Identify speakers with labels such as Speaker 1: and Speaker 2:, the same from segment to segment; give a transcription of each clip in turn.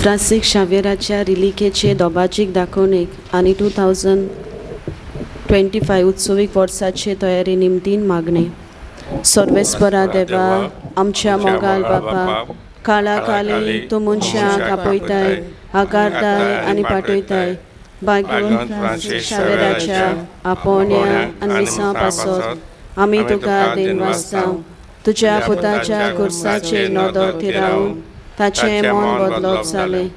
Speaker 1: Francis शावेराच्या रिलिकेचे दोबाचीक दाखोवणेक आनी 2025 उत्सवीक वर्साचे तयारी निमतीन मागणे. सर्वेस्परा देवा, आमच्या मोगाल बापा, काळा काली तूं मनशांक आपयताय, आकारताय आनी पाटयताय. भाग्यवान फ्रांसीस शावेराच्या आपोवण्या आनी मिसां पासत आमी तुका देनवाजता. तुज्या पुताच्या कुर्साचेर नदो थिरावन ताचें मन बदलप जालें.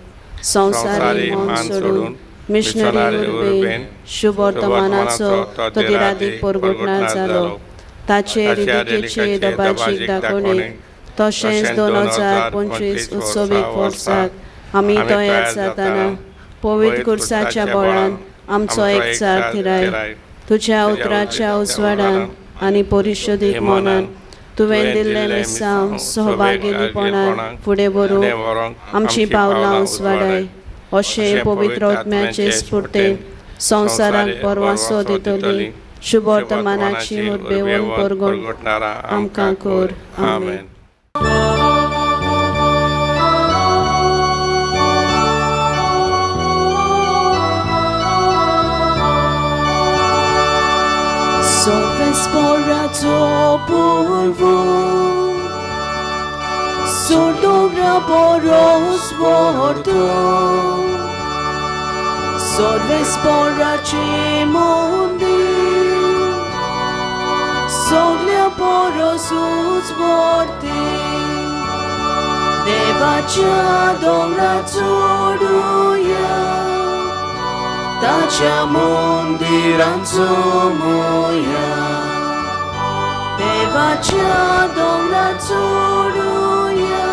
Speaker 1: संवसारी मन सोडून मिशनरी उर्बेन शुभ वर्तमानाचो तो दिरादीक परगटणार जालो. ताचे रिलिकेचे दोबाचीक दाखोवणेक तशेंच 2025 उत्सवीक वर्साक आमी तयार जाताना पवित्र कुर्साच्या बोळान आमचो एकचार थिराय. तुज्या उतराच्या उजवाडान आनी परिशोदीक मनान तुवें दिल्लें मिसांव सहभागिरीपणान फुडें व्हरूंक आमची पावलां उजवाडाय. अशें पवित्र आत्म्याचे स्फुर्तेन संवसाराक परवांसो दितली शुभ वर्तमानाची मुर्बेवण परगटणारा आमकां कर. आमेन.
Speaker 2: Sorvesporato polvo, sordogra poros morto, sorvesporace mondi, soglia poros uzborte, devacia dobra zoruia. Tacia mondiranzo moja, devacia domna zoruja.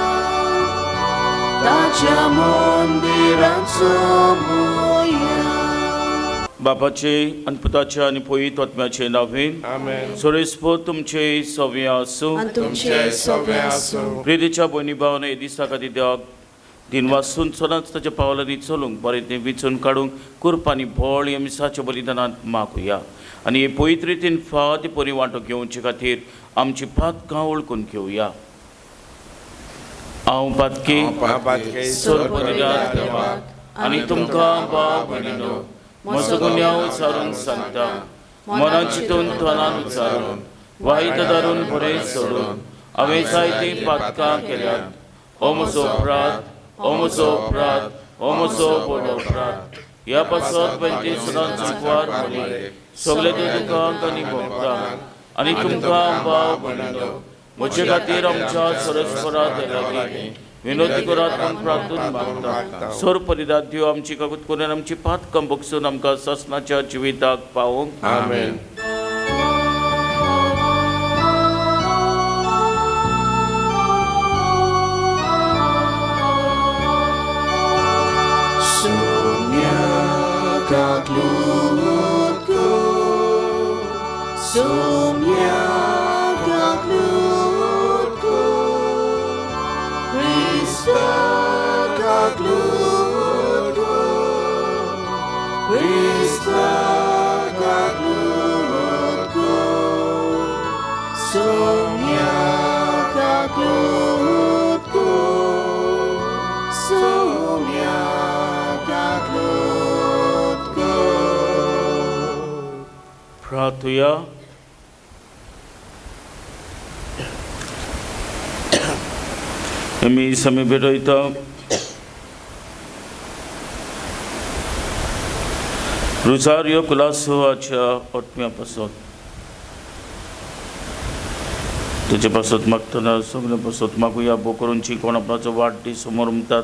Speaker 2: Tacia mondiranzo moja.
Speaker 3: बापाचे आणि पुताचे आणि पवित्र आत्म्याचे नावे.
Speaker 4: आमेन.
Speaker 3: सुरेस्पो तुमचे सव्य आसूं.
Speaker 4: तुमचे सव्य आसूं.
Speaker 3: प्रितीच्या भयणी भावांनी दिसा खातीर देवाक दिन वाचून सदांच ताच्या पावलांनी चलूंक बरें तें विचून काडूंक कुर्बानी बोळ ह्या मिसाच्या बलिदानांत मागुया. आनी हे पवित्र रितीन फावती बरी वांटो घेवचे खातीर आमची पातकां वळखून घेवया. हांव पातकी सोर परिदान देवाक आनी तुमकां भाव भयणीनो म्हजो गुन्यांव उचारून सांगता. मनान चिंतून तोंडान उचारून वायट धरून बरें सोडून हांवें जायतीं पातकां केल्यात. हो म्हजो अपराध, हो म्हजो अपराध, हो म्हजो व्हड अपराध. ह्या पासत पयलीं सदांच चुकवार मरे सगळे दुखांक आनी भोगतांक आनी तुमकां भाव भयणीनो म्हजे खातीर आमच्या सरस्वरा देवाकी विनोदी करात म्हूण प्रार्थून मागता. सोर परिदान दिव आमची काकूत करून आमची पातकां भोगसून आमकां ससनाच्या जिविताक पावोंक.
Speaker 4: आमेन.
Speaker 3: प्रार्थुया. आमी समय भेटयता रोसारियो कुलासोवाच्या आत्म्या पासत तुजे पासत मागतना सगळे पासत मागुया. बो करूनची कोण आपणाचो वाडदीस समोर म्हणटात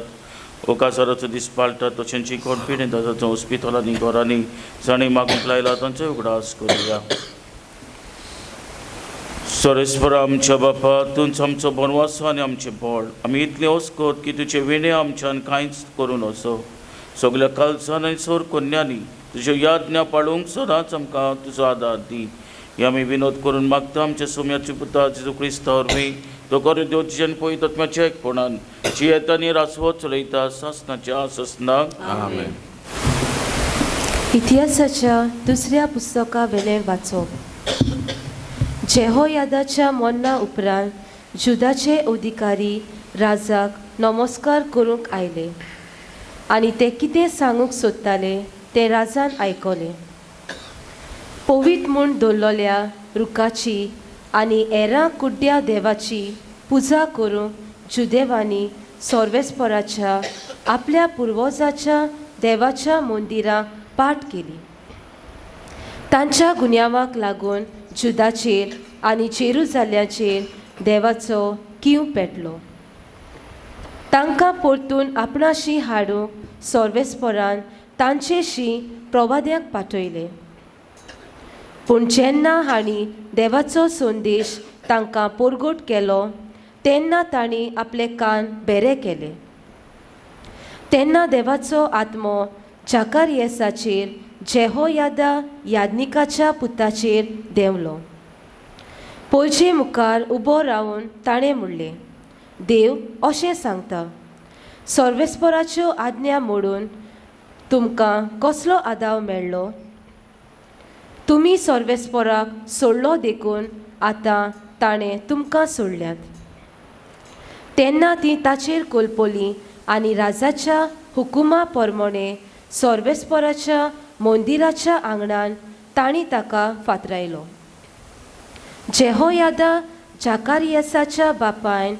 Speaker 3: ओकासाराचो दीस पाळटात तशेंची कोण पिडेताचो हॉस्पिटलांनी घरांनी जाणीं मागूंक लायला तांचोय उगडास करुया. सोरेस्परा आमच्या बापा, तूंच आमचो बनवासो आनी आमचें बळ. आमी इतलें वचकोत की तुजे विणे आमच्यान कांयच करूं नसो. सगळ्या कालसान आनी सोर कन्यांनी तुज्यो याज्ञा पाळूंक सदांच आमकां तुजो आदार दी. हे आमी विनोद करून मागता आमच्या सोम्याच्या पुता जेजू क्रिस्ता वरवीं तो करू देव तुज्यान पळयत आत्म्याच्या एकपणान जियेता आनी रासवत चलयता सासनाच्या ससनाक.
Speaker 4: आमेन.
Speaker 5: इतिहासाच्या दुसऱ्या पुस्तका वेलें वाचप. जेहोयादाच्या मरना उपरांत जुदाचे अधिकारी राजाक नमस्कार करूंक आयले. आनी ते कितें सांगूंक सोदताले तें राजान आयकलें. पवीत म्हूण दवरलेल्या रुखाची आनी हेरां कुड्ड्या देवाची पुजा करूंक जुदेवांनी सोर्वेस्पराच्या आपल्या पुर्वजाच्या देवाच्या मंदिराक पाट केली. तांच्या गुन्यांवाक लागून जुदाचेर आनी जेरुजाल्याचेर देवाचो कीव पेटलो. तांकां परतून आपणाशी हाडूंक सोर्वेस्परान तांचेशी प्रवाद्यांक पाठयले. पूण जेन्ना हांणी देवाचो संदेश तांकां परगट केलो तेन्ना तांणी आपले कान बेरे केले. तेन्ना देवाचो आत्मो जाकारियासाचेर जेहोयादा यादनिकाच्या पुताचेर देंवलो. पयचे मुखार उबो रावन ताणें म्हणलें, देव अशें सांगता, सोर्वेस्पराच्यो आज्ञा मोडून तुमकां कसलो आदाव मेळ्ळो? तुमी सोर्वेस्पराक सोडलो देखून आतां ताणें तुमकां सोडल्यात. तेन्ना ती ताचेर कोलपली आनी राजाच्या हुकुमा प्रमाणे सोर्वेस्पराच्या मंदिराच्या आंगणान तांणी ताका फातरायलो. जेहोयादा जाकारियासाच्या बापायन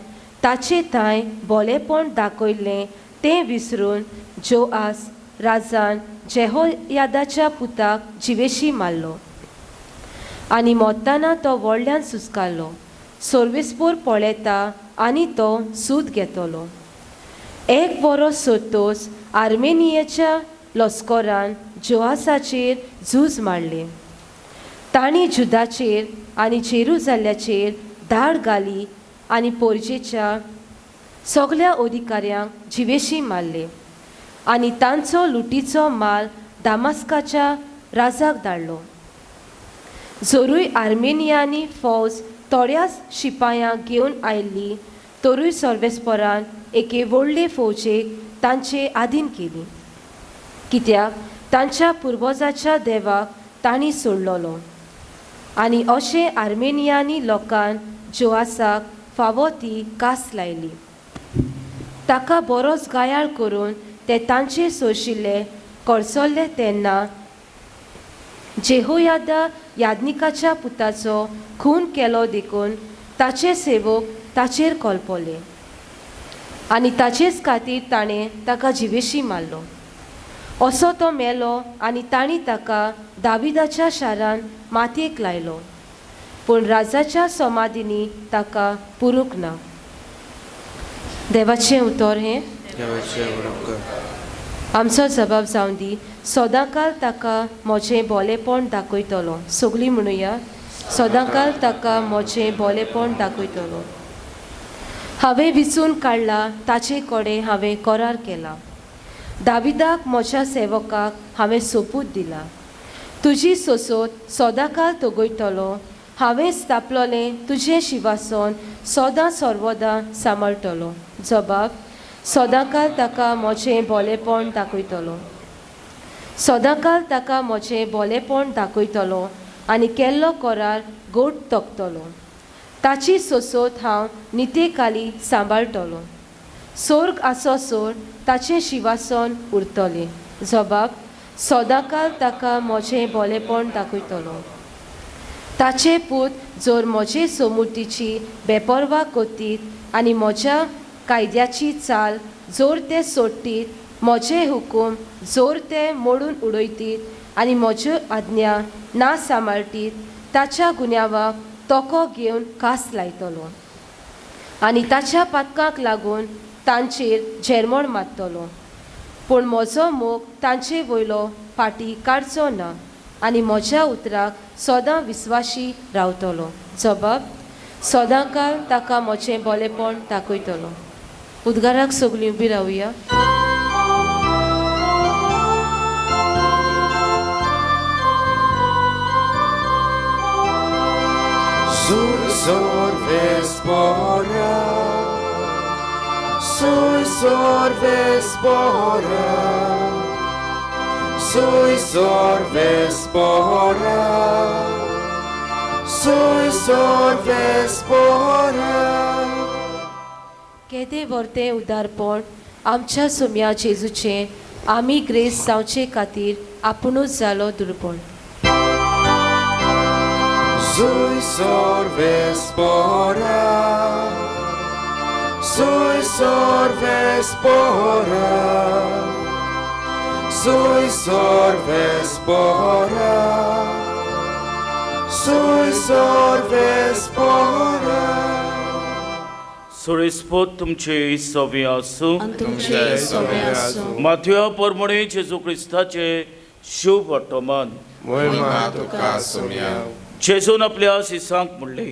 Speaker 5: ताचे थंय बोलेपण दाखयलें तें विसरून जोआस राजान जेहोयादाच्या पुताक जिवेशी मारलो आनी मोत्ताना तो व्हडल्यान सुस्कारलो. सोर्वेस्पोर पळयता आनी तो सूत घेतलो. एक वरोस सोदतोच आर्मेनियाच्या लस्करान जोआसाचेर झूज मारलें. तांणी जुदाचेर आनी जेरुजाल्याचेर धाड घाली आनी पोरजेच्या सगळ्या अधिकाऱ्यांक जिवेशी मारले आनी तांचो लुटीचो माल दामास्काच्या राजाक धाडलो. जोरूय आर्मेनियांनी फौज थोड्याच शिपायांक घेवन आयिल्ली तरूय सोर्वेस्परान एके व्हडले फौजेक तांचे आधीन केली, कित्याक तांच्या पुर्वजाच्या देवाक तांणी सोडलोलो. आनी अशें आर्मेनियांनी लोकान जोआसाक फावो ती कास लायली. ताका बरोच गायाळ करून ते तांचे सोशिल्ले करसल्ले तेन्ना जेहोयादा यादनिकाच्या पुताचो खून केलो देखून ताचे सेवक ताचेर कोलपले आनी ताचेच खातीर ताणें ताका जिवेशी मारलो. असो तो मेलो आनी तांणी ताका दाविदाच्या शारान मातयेक लायलो, पूण राजाच्या समाधीनी ताका पुरूंक ना. देवाचें उतर हें आमचो जबाब जावन दी. सदांकाल ताका म्हजें बोलेपण दाखयतलो. सगळीं म्हणुया, सदांकाल ताका म्हजें बोलेपण दाखयतलो. हांवें विचून काडला ताचे कडेन हांवें करार केला. दाविदाक म्हज्या सेवकाक हांवें सोपूत दिला. तुजी सोसोत सदांकाल तोगयतलो. हांवें स्थापलोलें तुजें शिवासन सदां सर्वदां सांबाळटलो. जबाब, सदांकाल ताका म्हजें बोलेपण दाखयतलो. सदांकाल ताका म्हजें बोलेपण दाखयतलो आनी केल्लो करार गोड तोखतलो. ताची सोसोत हांव नितेकाली सांबाळटलो. सोर्ग आसो सोड ताचें शिवासन उरतलें. जबाब, सदांकाल ताका म्हजें बोलेपण दाखयतलो. ताचे पूत जोर म्हजे सोमुतीची बेपरवा कोत्तीत आनी म्हज्या कायद्याची चाल जोर ते सोडटीत, म्हजे हुकूम जोर ते मोडून उडयतीत आनी म्हज्यो आज्ञा ना सांबाळटीत, ताच्या गुन्यांवाक तोको घेवन कास लायतलो आनी ताच्या पातकांक लागून तांचेर झेरमोड मारतलो. पूण म्हजो मोग तांचे वयलो फाटी काडचो ना आनी म्हज्या उतराक सदां विस्वाशी रावतलो. जबाब, सदांकाल ताका म्हजें बोलेपण दाखयतलो. उद्गाराक सगळीं उबी रावया.
Speaker 2: Sorvespora, soy sorvespora, soy sorvespora, soy sorvespora.
Speaker 5: केदें वर्तें उदारपण आमच्या सुम्या जेजूचे आमी ग्रेस जावचे खातीर आपुणूच जालो दुर्बळ.
Speaker 2: Sui sorve spora, sui sorve spora, sui sorve spora, sui sorve spora.
Speaker 3: सुरेस्पोत तुमचे सवे आसूं.
Speaker 1: आनी तुमचे सवे आसूं.
Speaker 3: माथ्या परमणे जेजू क्रिस्ताचे शुभ वर्तमान.
Speaker 4: Moima tuka sumia.
Speaker 3: जेजून आपल्या शिसांक म्हणले,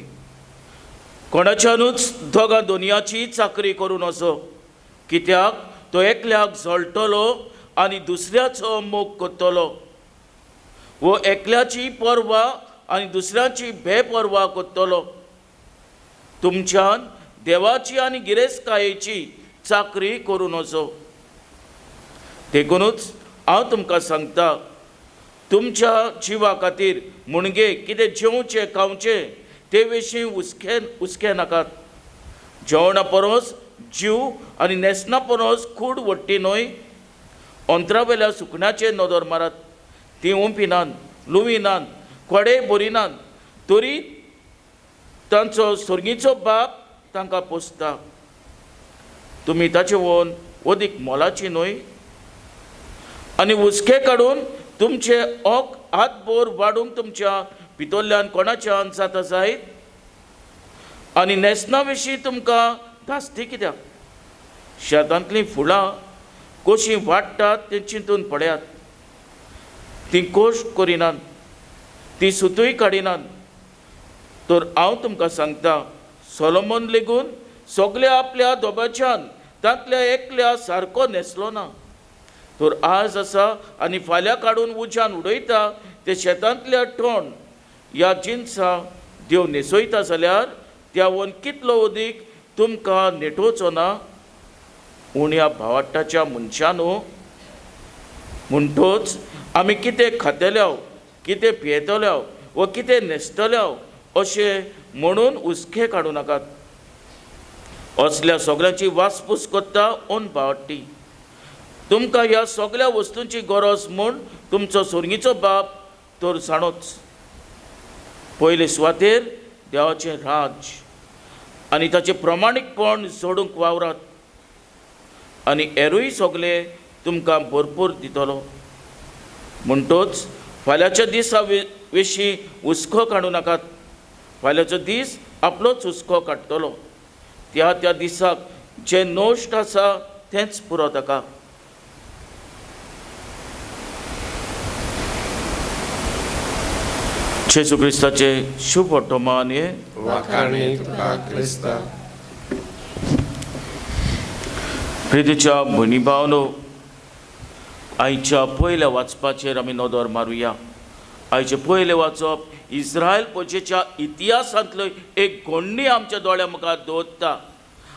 Speaker 3: कोणाच्यानूच दोगा दोनयाची चाकरी करून असो, कित्याक तो एकल्याक जळटलो आनी दुसऱ्याचो मोग करतलो, वो एकल्याची परवा आनी दुसऱ्याची बेपरवा करतलो. तुमच्यान देवाची आनी गिरेस्तकायेची चाकरी करून असो. देखूनच हांव तुमकां सांगता, तुमच्या जिवा खातीर मुणगे कितें जेवचे खावचे ते विशीं हुस्के नाकात. जेवणा परस जीव आनी न्हेसना परस कूड व्हडटी न्हय. अंतरा वेल्या सुकण्याचेर नदर मारात. ती उंपिनान, लुविनान, कोडे भरिनान, तरी तांचो स्वर्गीचो बाप तांकां पोसता. तुमी ताचे वोन अदीक मोलाची न्हय. आनी हुस्के काडून तुमचे ओक हातभर वाडूंक तुमच्या भितरल्यान कोणाच्यान जाता जायत. आनी न्हेसना विशीं तुमकां धास्ती कित्याक? शेतांतलीं फुलां कशीं वाडटात तें चिंतून पळयात. तीं कोश्ट करिनात, तीं सुतूय काडिनात. तर हांव तुमकां सांगता, सोलोमोन लेगून सगल्या आपल्या दोबाच्यान तांतल्या एकल्या सारको न्हेसलो ना. तर आज आसा आनी फाल्यां काडून उज्यान उडयता ते शेतांतल्या टोण ह्या जिन्सां देव न्हेसयता जाल्यार त्या वन कितलो अदीक तुमकां नेटोवचो ना उण्या भावाटाच्या मनशांनू. म्हणटोच आमी कितें खातल्यो, कितें पियेतल्यो वा कितें न्हेसतल्यो अशें म्हणून हुस्के काडूं नाकात. असल्या सगळ्यांची वासपूस करता ओन भावाटी. तुमकां ह्या सगळ्या वस्तूंची गरज म्हूण तुमचो स्वर्गीचो बाप तर जाणोच. पयले सुवातेर देवाचें राज आनी ताचें प्रमाणीकपण जोडूंक वावरात, आनी हेरूय सगळे तुमकां भरपूर दितलो. म्हणटोच फाल्यांच्या दिसा विशीं हुस्को काडूं नाकात. फाल्यांचो दीस आपलोच हुस्को काडटलो. त्या दिसाक जे नोश्ट आसा तेंच पुरो ताका. जेजू क्रिस्ताचे शुभ वर्तमान हे.
Speaker 4: Wakani tuka Krista.
Speaker 3: प्रितीच्या भयणी भावनो, आयच्या पयल्या वाचपाचेर आमी नदर मारुया. आयचे पयले वाचप इस्रायल पयचेच्या इतिहासांतलो एक घोडणी आमच्या दोळ्या मुखार दवरता.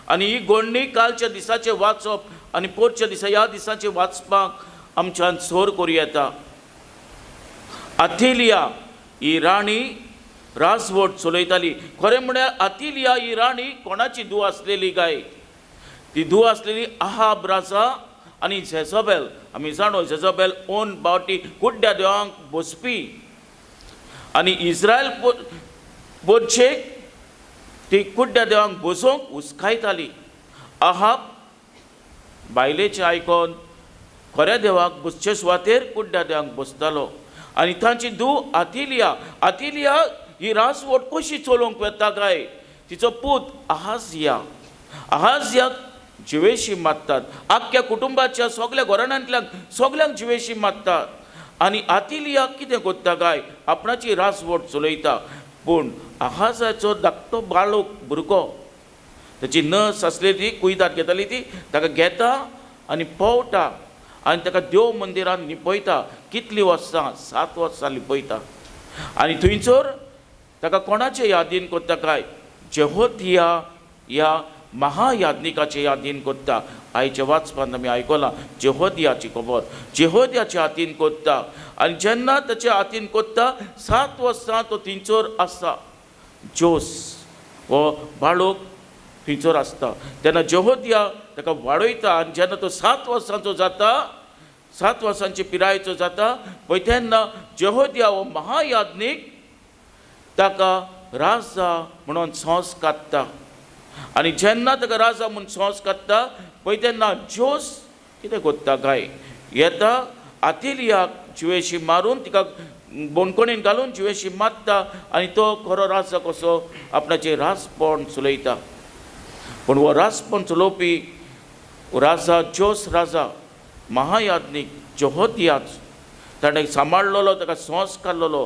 Speaker 3: आनी ही घोडणी कालच्या दिसाचे वाचप आनी पोरच्या दिसा ह्या दिसाचे वाचपाक आमच्यान सोर करूं येता. अथिलिया ही राणी राजवट चलयताली. खरें म्हळ्यार अथिलिया ही राणी कोणाची धूव आसलेली काय? ती धूव आसलेली आहाब राजा आनी जेझाबेल. आमी जाणो जेझाबेल ओन बावटी कुड्ड्या देवांक बसपी आनी इस्रायल बोरचेक ती कुड्ड्या देवांक बसोवंक हुस्कायताली. आहाब बायलेचें आयकोन खऱ्या देवाक बसचे सुवातेर कुड्ड्या देवांक बसतालो. आनी तांची धूव अथिलिया ही राजवट कशी चलोवंक वेता काय? तिचो पूत आहाजियाक जिवेशी मारतात. आख्ख्या कुटुंबाच्या सगळ्या घराण्यांतल्यान सगळ्यांक जिवेशी मारतात. आनी अथिलिया कितें करता काय? आपणाची राजवट चलयता. पूण आहाजाचो धाकटो बाळूक भुरगो, ताची नस आसली ती कुयदाद घेताली ती, ताका घेता आनी पवता आनी ताका देव मंदिरांत लिपयता. कितलीं वर्सां? 7 वर्सां लिपयता. आनी थंयसर ताका कोणाचे यादीन करता काय? जेहोदिया ह्या महायाज्ञिकाचे यादीन करता. आयच्या वाचपान आमी आयकलां जेहोदियाची खबर. जेहोदियाचे हातीन करता. आनी जेन्ना ताच्या हातीन करता 7 वर्सां तो थंयसर आसा. जोस हो बाळूक थंयसर आसता. तेन्ना जेहोदिया ताका वाडयता आनी जेन्ना तो 7 वर्सांचो जाता 7 वर्सांची पिरायेचो जाता पळय तेन्ना जेहोदिया हो महायाज्ञीक ताका राजा म्हणून संस काडटा आनी जेन्ना ताका राजा म्हणून संस काडटा पळय तेन्ना जोस कितें कोत्ता काय येता आतिलियाक जिवेशी मारून तिका बोणकोणीन घालून जिवेशी मारता आनी तो खरो राजा कसो आपणाचें राजपण चलयता पूण हो राजपण चलोवपी राजा जोस राजा महायाज्ञीक जेहोदियाच ताणें सांबाळलेलो ताका संस काडलेलो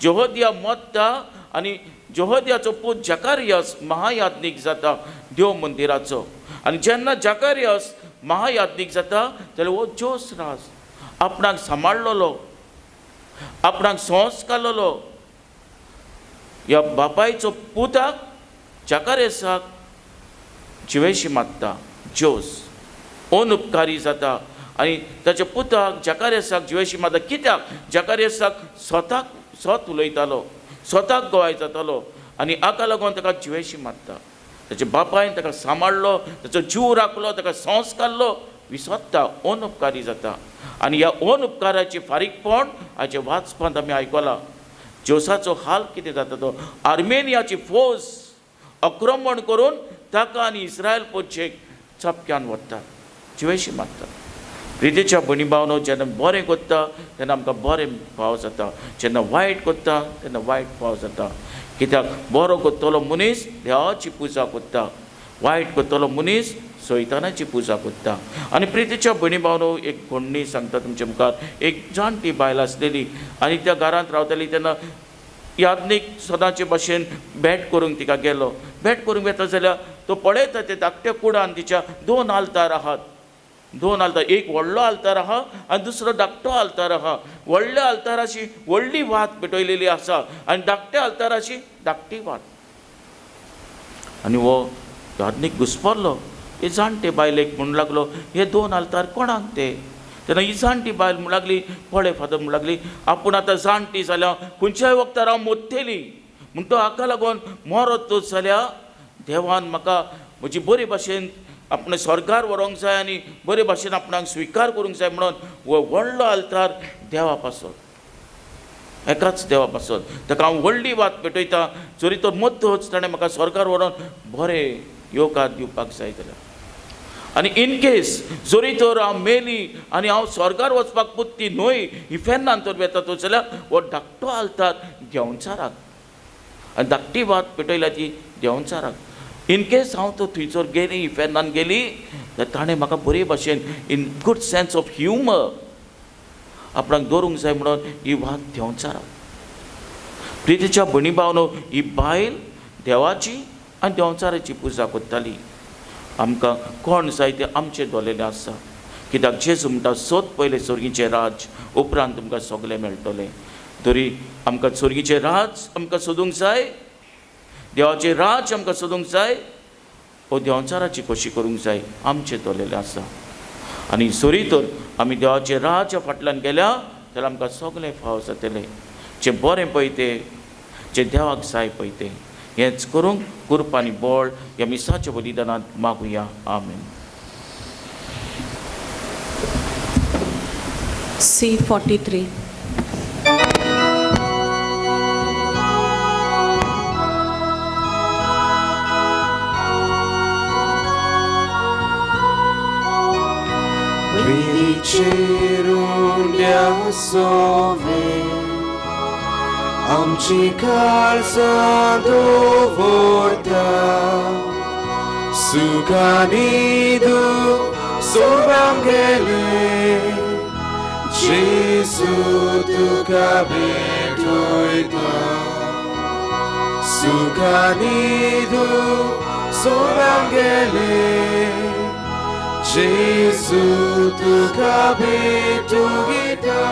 Speaker 3: जेहोदिया मरता आनी जेहोदियाचो पूत जकारियास महायाज्ञीक जाता देव मंदिराचो आनी जेन्ना जकारियास महायाज्ञीक जाता जाल्यार हो जोस राज आपणाक सांबाळलेलो आपणाक संस काडलेलो ह्या बापायचो पुताक जकारियासाक जिवेशी मारता जोस अनउपकारी जाता आनी ताच्या पुताक जकारियासाक जिवेशी मारता कित्याक जकारियासाक स्वत उलयतालो स्वताक गोवाय जातालो आनी हाका लागून ताका जिवेशी मारता ताच्या बापायन ताका सांबाळलो ताचो जीव राखलो ताका संस काडलो विसरता अनउपकारी जाता आनी ह्या अनउपकाराची फारीकपण हाचे वाचपांत आमी आयकलां जोसाचो हाल कितें जाता तो आर्मेनियाची फौज आक्रमण करून ताका आनी इस्रायल पोचेक चपक्यान व्हरता जिवेशी मारता प्रितीच्या भणी भावनो जेन्ना बरें करता तेन्ना आमकां बरें भाव जाता जेन्ना वायट करता तेन्ना वायट भाव जाता कित्याक बरो करतलो मनीस देवाची पुजा करता वायट करतलो मनीस सैतानाची पुजा करता आनी प्रितीच्या भणी भावनो एक घडणी सांगता तुमच्या मुखार एक जाणटी बायल आसलेली आनी त्या घरांत रावताली तेन्ना याज्ञीक सदांचे भाशेन भेट करूंक तिका गेलो भेट करूंक येता जाल्यार तो पळयता ते धाकट्या कुडान तिच्या 2 आल्तार आहात 2 आल्तार एक व्हडलो आल्तार आहा आनी दुसरो धाकटो आल्तार आहा व्हडल्या आल्ताराची व्हडली वात पेटयलेली आसा आनी धाकट्या आल्ताराची धाकटी वात आनी हो याज्ञीक घुस्परलो हे जाणटे बायलेक म्हणू लागलो हे 2 आल्तार कोणाक ते तेन्ना ही जाणटी बायल म्हणू लागली पळय फादर म्हणू लागली आपूण आतां जाणटी जाल्यार खंयच्याय वखदार हांव मोडटली म्हूण तो हाका लागून मरत जाल्यार देवान म्हाका म्हजी बरे भाशेन आपणे स्वर्गार व्हरोंक जाय आनी बरे भाशेन आपणाक स्विकार करूंक जाय म्हणून हो व्हडलो आल्तार देवा पासत एकाच देवा पासत ताका हांव व्हडली वात पेटयता जरी तो मद्दोच ताणें म्हाका स्वर्गार व्हरोन बरें योगा दिवपाक जाय जाल्यार आनी इन केस जरी तर हांव मेली आनी हांव स्वर्गार वचपाक पुत्ती न्हय इफेन्नान तर वेता तो जाल्यार हो धाकटो आल्तार देंवचाराक आनी धाकटी वात पेटयल्या ती देंवचाराक इन केस हांव तो थंयसर गेली इफेन्नान गेली जाल्यार ताणें म्हाका बरे भाशेन in good sense of humour आपणाक दवरूंक जाय म्हणून ही वात देंवचाराक प्रितीच्या भणी भावनो ही बायल देवाची आनी देंवचाराची पुजा करताली आमकां कोण जाय तें आमचें दोलेलें आसा कित्याक जेजू म्हणटा सोद पयलें सर्गीचें राज उपरांत तुमकां सगलें मेळटलें तरी आमकां सर्गीचें राज आमकां सोदूंक जाय देवाचें राज आमकां सोदूंक जाय वो देंवचाराची कशी करूंक जाय आमचें दोलेलें आसा आनी सोरी तर आमी देवाचें राज फाटल्यान गेल्या जाल्यार आमकां सगलें फाव जातलें जें बरें पळय तें जें देवाक जाय पळय तें हेंच करूंक कृपा आनी बळ ह्या मिसाच्या बलिदानांत मागुया आमेन.
Speaker 1: C43
Speaker 2: Vicerundia sove Amci calza dovorta Sucanidu sorbangele Gesù tu capitoita Sucanidu sorbangele Gesù tu capitoita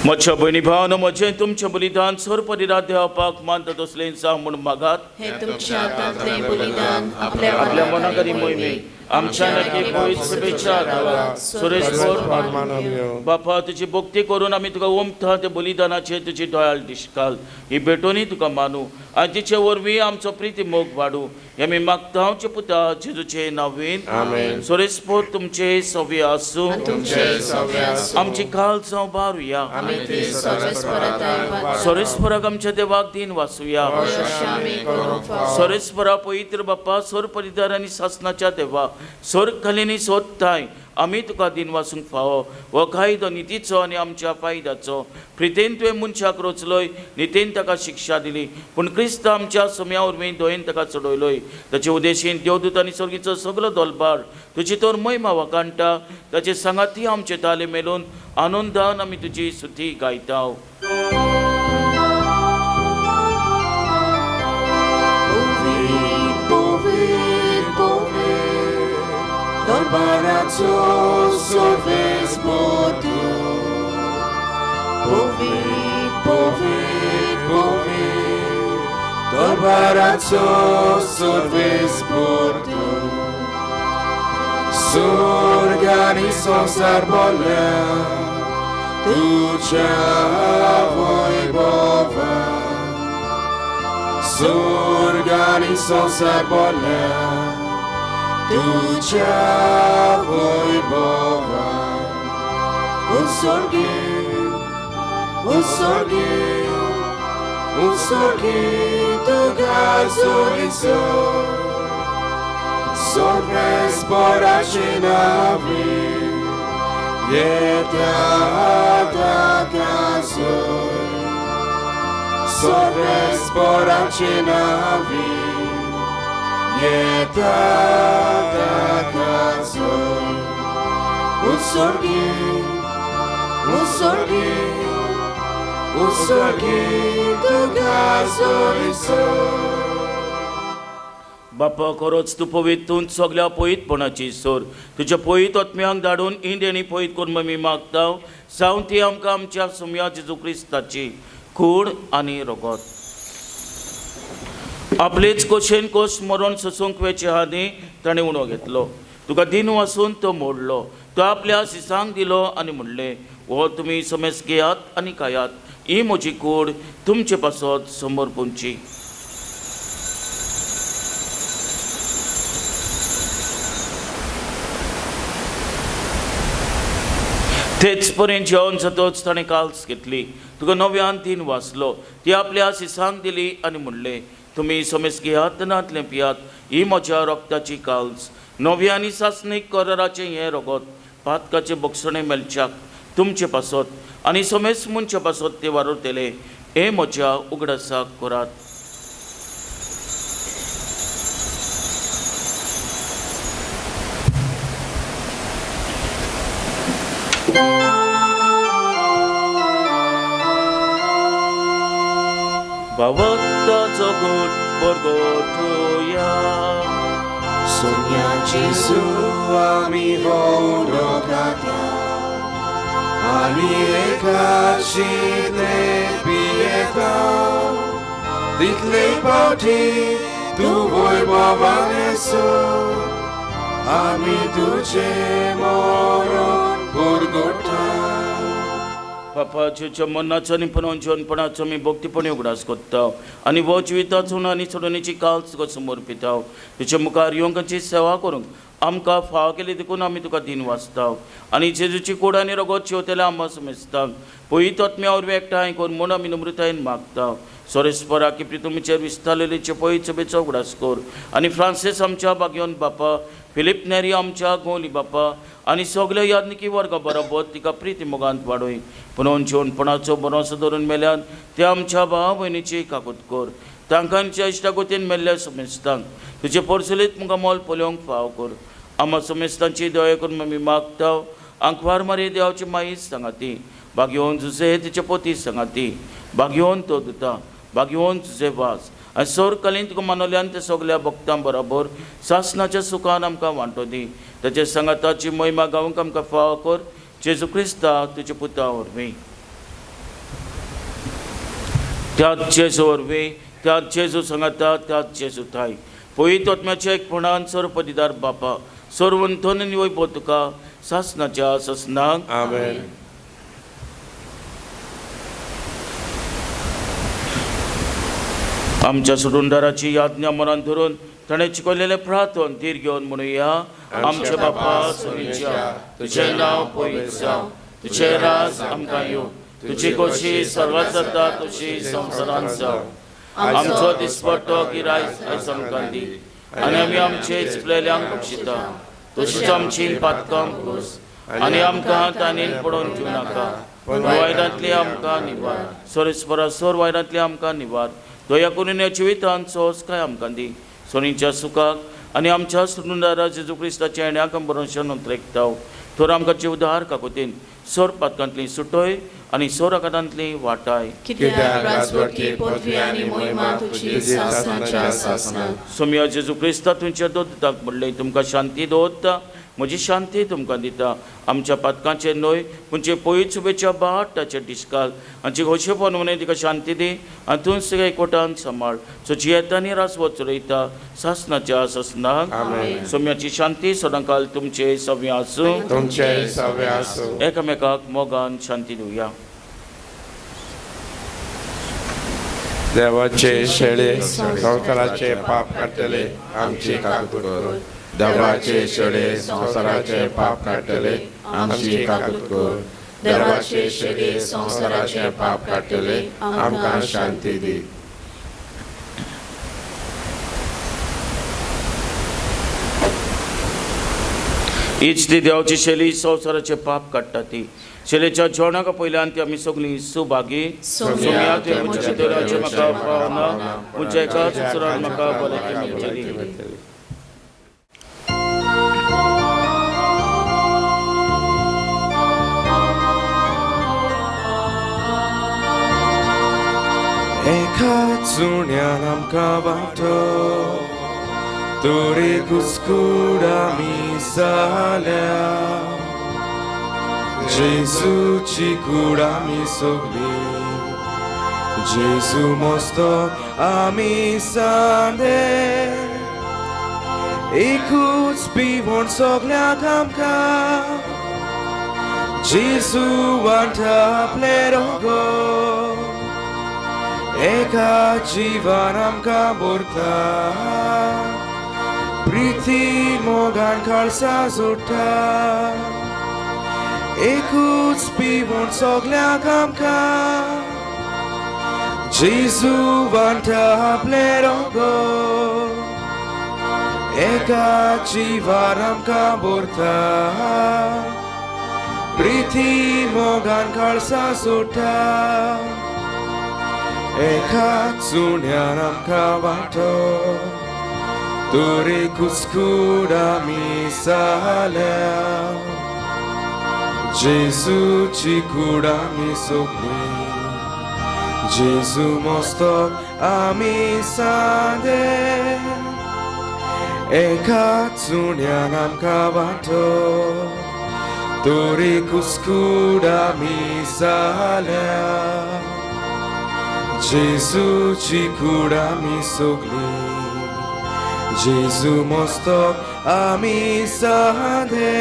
Speaker 3: म्हज्या भयणी भावानो म्हजें तुमचें बलिदान सोर परिरात देवपाक मानता तसलें सांग म्हूण मागात.
Speaker 1: हे तुमच्या हातांतलें बलिदान
Speaker 3: आपल्या मनाकरी मोहिमे आमच्या नक्की पळयत शुभेच्छा आदारा सुरेश
Speaker 4: मानवयो
Speaker 3: बापा तुजी भक्ती करून आमी तुका ओमता ते बलिदानाचे तुजी दोळ्याल दिश्काल ही भेटोनी तुका मानू आनी तिचे वरवीं आमचो प्रिती मोग वाडू हे आमी मागता हांवचे पुता जेजूचे नांवेन.
Speaker 4: आमेन.
Speaker 3: सुरेश तुमचे सव्य आसूं आमची काल जावं बारुया सोरेस्पराक आमच्या देवाक दिन वाचुया. सोरेस्परा पवित्र बाप्पा सोर परिदार आनी शासनाच्या देवा सोर कलेनी सोदताय आमी तुका दिन वाचूंक फावो हो कायदो नितीचो आनी आमच्या फायद्याचो. प्रितेन तुवें मनशाक रोचलोय नितेन ताका शिक्षा दिली पूण क्रिस्त आमच्या सोम्या उर्मेन दोयेन ताका चडयलोय. ताचे उद्देशीन देवदूत आनी स्वर्गीचो सगळो दोलबार तुजी तोर महिमा वाकांटा ताचे सांगाती आमचे ताले मेलून आनंदान आमी तुजी स्तुती गायताव.
Speaker 2: Dorbarato sorves botu. Povid. Dorbarato sorves botu. Surgani sonsar bolea. Tucia voi bova. Surgani sonsar bolea. Tucia voi bova. Un sorghi tu gazo iso. Sorves poracina vi. Yeta da gazo. Sorves poracina vi. Yeta da gazo. Un sorghi tu gazo iso.
Speaker 3: बापा खरोच तूं पवितून सगळ्या पवितपणाची सोर तुज्या पवित आत्म्यांक धाडून इंडी आनी पवित करून आमी मागताव जावं ती आमकां आमच्या सोम्या जेजू क्रिस्ताची कूड आनी रगत. आपलेच कोशेन कोश मरण सोसूंक वेचे आदी ताणें उणो घेतलो तुका दिन वाचून तो मोडलो तो आपल्या शिसांक दिलो आनी म्हणलें हो तुमी समेस घेयात आनी खायात ही म्हजी कूड तुमचे पासत समोर पोंची. तेच पर्यंत जेवण जातोच ताणें काल्स घेतली तुका नव्यान दिन वाचलो ती आपल्या शिसांक दिली आनी म्हणलें तुमी समेस घेयात नातलें पियात ही म्हज्या रक्ताची काल्स नव्या आनी सासणीक कराराचें हें रगत पातकाचे बक्षणे मेलच्याक तुमचे पासत आनी समेस मनच्या पासत ते वारतले हे म्हज्या उगडासाक करात. Bawataco good borgotuya.
Speaker 2: Sonia Gesù ami hodokata. Ani ekaci lepieta. Ditle pauti tu voi bavaneso. Ami tuce moron borgota.
Speaker 3: बापा जेच्या मनाचो आनी पणोवचोनपणाचो आमी भक्तीपणी उगडास कोत्ताव आनी वो जिविताचो आनी सोडणीची काल तुका समोर पिताव तुजे मुखार योंकांची सेवा करूंक आमकां फाव केली देखून आमी तुका दिन वाचताव आनी जेजूची कूड आनी रगत शेवतेल्या आमकां समेजता पयत आत्म्या वरवीं एकठांय करून म्हूण आमी नम्रतायेन मागताव. सोरेस्परा की प्रितुमीचेर विस्तारलेलीचे पयत सभेचो उगडास कर आनी फ्रांसीस आमच्या बागयोन बापा फिलिप नेरी आमच्या गोली बापा आनी सगळ्या यादनिकी वर्गा बरोबर तिका प्रिती मोगांत वाडोय पुनोवन जेवणपणाचो बरोसो धरून मेल्यान ते आमच्या भावा भयणीची काकूत कर तांकां आमच्या इश्टागोतीन मेल्ल्या समेस्तांक तुजे परसुलीत मुखार मोल पोलोवंक फाव कर. आमा समेस्तांची दया करून आमी मागताव आंकवार मारी देवाची माईच सांगाती बागयोन जुजे तिचे पोती सांगाती बागयोन तो दुता बागयोन तुजे वास आनी सोर कालीन तुका मानवल्यान ते सगळ्या भक्तां बरोबर सासनाच्या सुखान आमकां वांटो दी ताचे संगाताची महिमा गावूंक आमकां फाव कर जेजू क्रिस्ता तुजे पुता वरवीं. त्यात जेजू वरवीं, त्यात जेजू सांगाता, त्यात जेजू थाय. पवित्र आत्म्याच्या एकपणान सर्वपदीदार बापा, सर्वंतन वैभव तुका सासनाच्या ससनाक.
Speaker 4: आमेन.
Speaker 3: आमच्या सुरुंदाराची याज्ञा मनान धरून ताणें शिकवलेले प्रार्थन धीर घेवन म्हणुया. आमचे बापा स्वर्गीच्या, तुझें नांव पवित्र जावं, तुझें राज आमकां येवं, तुजी खोशी स्वर्गांत जाता तशी संवसारांत जावं. आमचो दिसपट्टो गिरायज आयज आमकां दी, आनी आमी आमचे चुकलेल्यांक बक्षिता, तशीच आमची पातकां पुस, आनी आमकां ताणीन पडोवन दिवं नाका, पूण वायटांतली आमकां निवार. सोर वायटांतली आमकां निवार. दया करून या जिवितांत सोस काय आमकां दी. सोनीच्या सुखाक आनी आमच्या सुरुंदारा जेजू क्रिस्ताच्या येण्याक बरोवंशें नोंदरेकताव. तर आमकां जीवधार काकुतीन सोर पातकांतली सुटोय आनी सोर आकांतांतली वाटाय.
Speaker 2: कित्याक राजवटी, पदवी आनी महिमा तुजी सासनाच्या सासनाक.
Speaker 3: सोम्या जेजू क्रिस्ता तुमच्या दोताक म्हणले तुमकां शांती दवरता, म्हजी शांती तुमकां दिता. आमच्या पातकांचे न्हय, तुमचे पयत शुभेच्या बाटाचे दिसकाल, आमची खोशेपण म्हणून तिका शांती दी, आनी तूं सगळ्या एकवटान सांबाळ. सो जियेतानी रासवत चलयता सासनाच्या ससनाक. सोम्याची शांती सदांकाल तुमचे सव्य आसूं.
Speaker 4: तुमचे सव्य आसूं.
Speaker 3: एकामेकाक मोगान शांती दिवया.
Speaker 4: देवाचे शेळे संसाराचे पाप काडटले आमची काकूट कर.
Speaker 2: देवाचे शेळे संसाराचे पाप काडटले आमची काकूट कर. देवाचे शेळे संसाराचे पाप काडटले आमकां शांती दी.
Speaker 3: हीच ती देवाची शेली संवसाराचे पाप काडटा ती. शेलेच्या जेवणाका पयल्यान ती आमी सगळीं सुभागी. सोम्या ते म्हज्या देवाचे म्हाका पावना, म्हज्या एकाच उतरान म्हाका भलायकी मेळटली.
Speaker 4: एकाच सुण्यान आमकां वाटो, तोरे कुस्कूड आमी जाल्या. जेजूची कूड आमी सगळीं, जेजू मस्तक आमी सांदे. एकूच पिवण सगळ्यांक आमकां, जेजू वांटा आपले रोगो. एका जीवन आमकां भरता, प्रिती मोगान खालसा जोडटा. एकूच पिवण सगळ्यांक आमकां, जेजू वांटा आपले रोगो. एका जीवन आमकां भरता, प्रिती मोगान खालसा जोडटा. एकाच सुण्यान आमकां वाटो, तोरे कुस्कूड आमी जाल्या. जेजूची कूड आमी सगळीं, जेजू मस्तक आमी सांदे. एकाच सुण्यान आमकां वाटो, तोरे कुस्कूड आमी जाल्या. जेजूची कूड आमी सगळीं, जेजू मस्तक आमी सांदे.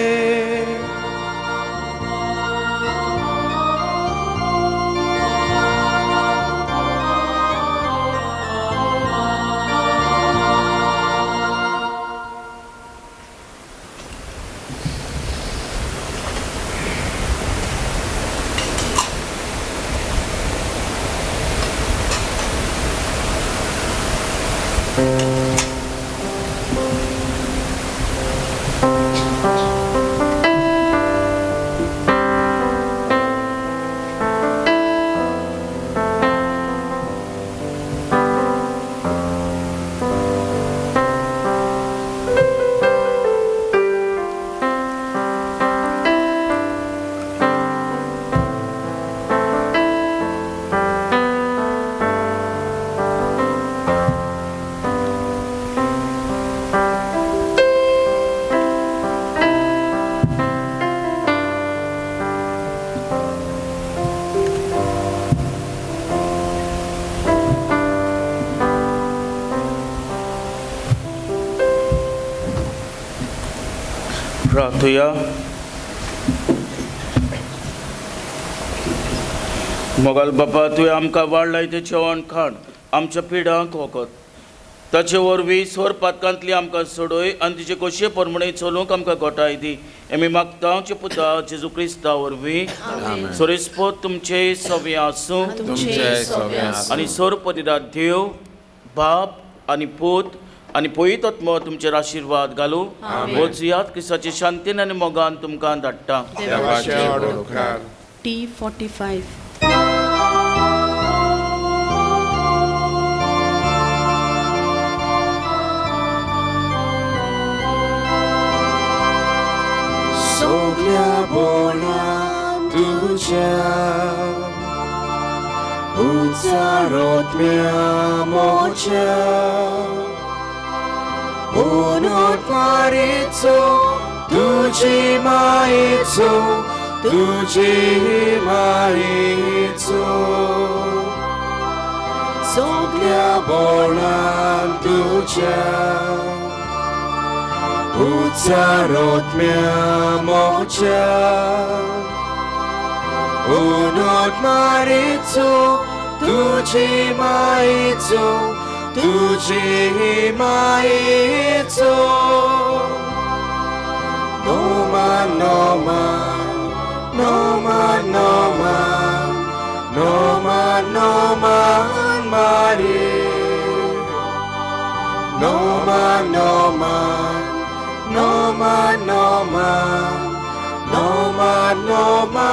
Speaker 3: प्रार्थुया. मोगाल बापा तुवें आमकां वाडलाय तें जेवण खाण आमच्या पिडांक वखद. ताचे वरवीं स्वर पातकांतली आमकां सोडय आनी तिचे कशे परमणे चलोवंक आमकां घोटाय दी. आमी मागता हांवचे पुता जेजू क्रिस्ता वरवीं. सोरेस्पोत तुमचे सवे आसूं आनी सोर परिरात देव बाप आनी पूत आनी पवित्र आत्मा तुमचेर आशिर्वाद घालूं. वचुयात क्रिस्ताचे शांतीन आनी मोगान तुमकां धाडटा.
Speaker 4: देवाचे ओडकार.
Speaker 1: T45.
Speaker 2: सगळ्या बोला तुझ्या उच्चारोत्म्या मोच्या उनोत मारीचो तुझी मायेचो सगळ्या बोलां तुझ्या उच्चारोत्म्या मोच्या उनोत मारीचो तुझी मायेचो नोमा नोमा नोमा नोमा नोमा नोमा मारी नोमा नोमा नोमा नोमा नोमा नोमा